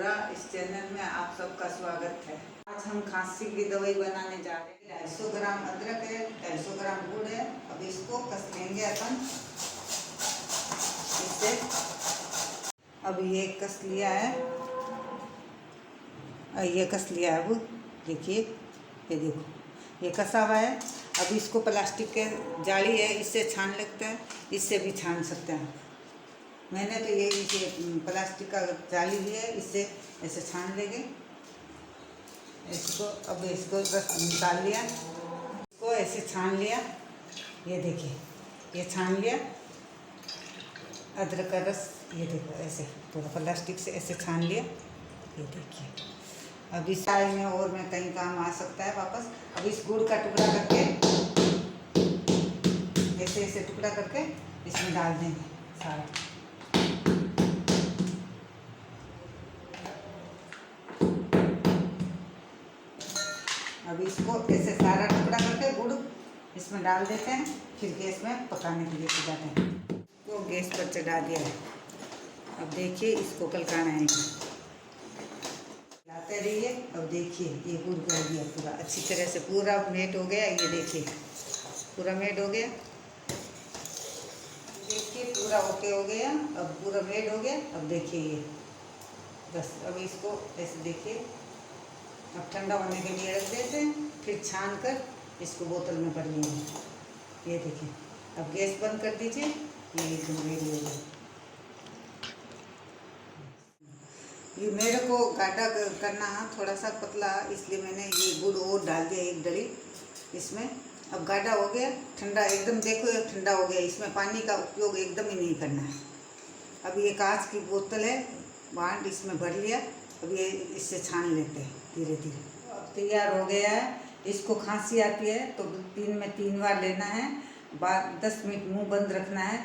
मेरा इस चैनल में आप सबका स्वागत है। आज हम खांसी की दवाई बनाने जा रहे हैं। 250 ग्राम अदरक है, 250 ग्राम गुड़ है। अब इसको कस लेंगे अपन इससे। अब ये कस लिया है, ये कस लिया है। अब देखिए, ये देखो, ये कसा हुआ है। अब इसको प्लास्टिक के जाली है, इससे छान लगता है, इससे भी छान सकते हैं। मैंने तो ये प्लास्टिक का जाली ली है, इससे ऐसे छान लेंगे इसको। अब इसको रस निकाल लिया, इसको ऐसे छान लिया। ये देखिए, ये छान लिया अदरक का रस। ये देखो, ऐसे पूरा प्लास्टिक से ऐसे छान लिया। ये देखिए, अब इस चाय में और में कहीं काम आ सकता है वापस। अब इस गुड़ का टुकड़ा करके ऐसे ऐसे टुकड़ा करके इसमें डाल देंगे सारा। अब इसको ऐसे सारा टुकड़ा करके गुड़ इसमें डाल देते हैं, फिर गैस में पकाने के लिए चढ़ाते हैं। तो गैस पर चढ़ा दिया है। अब देखिए, इसको कलकाना है, लाते रहिए। अब देखिए, ये गुड़ कर दिया पूरा अच्छी तरह से, पूरा मेट हो गया। ये देखिए, पूरा मेट हो गया। देखिए, पूरा ओके हो गया। अब पूरा मेट हो गया। अब देखिए, ये बस। अब इसको ऐसे देखिए, अब ठंडा होने के लिए रख देते हैं, फिर छान कर इसको बोतल में भर लेंगे। ये देखिए, अब गैस बंद कर दीजिए। ये एकदम रेडी हो गया। ये मेरे को गाढ़ा करना थोड़ा सा पतला, इसलिए मैंने ये गुड़ और डाल दिया, एक डली इसमें। अब गाढ़ा हो गया, ठंडा एकदम। देखो, ये ठंडा हो गया। इसमें पानी का उपयोग एकदम ही नहीं करना है। अब ये कांच की बोतल है, बांट इसमें भर लिया। अब ये इससे छान लेते हैं धीरे धीरे। अब तैयार हो गया है। इसको खांसी आती है तो दिन में 3 बार लेना है। बाद 10 मिनट मुंह बंद रखना है,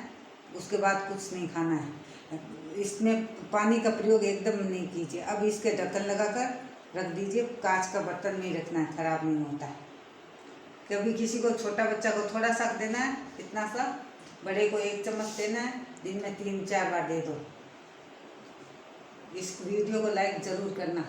उसके बाद कुछ नहीं खाना है। इसमें पानी का प्रयोग एकदम नहीं कीजिए। अब इसके ढक्कन लगाकर रख दीजिए। कांच का बर्तन नहीं रखना है, खराब नहीं होता है। कभी किसी को, छोटा बच्चा को थोड़ा सा देना है, इतना सा। बड़े को 1 चम्मच देना है। दिन में 3-4 बार दे दो। इस वीडियो को लाइक ज़रूर करना।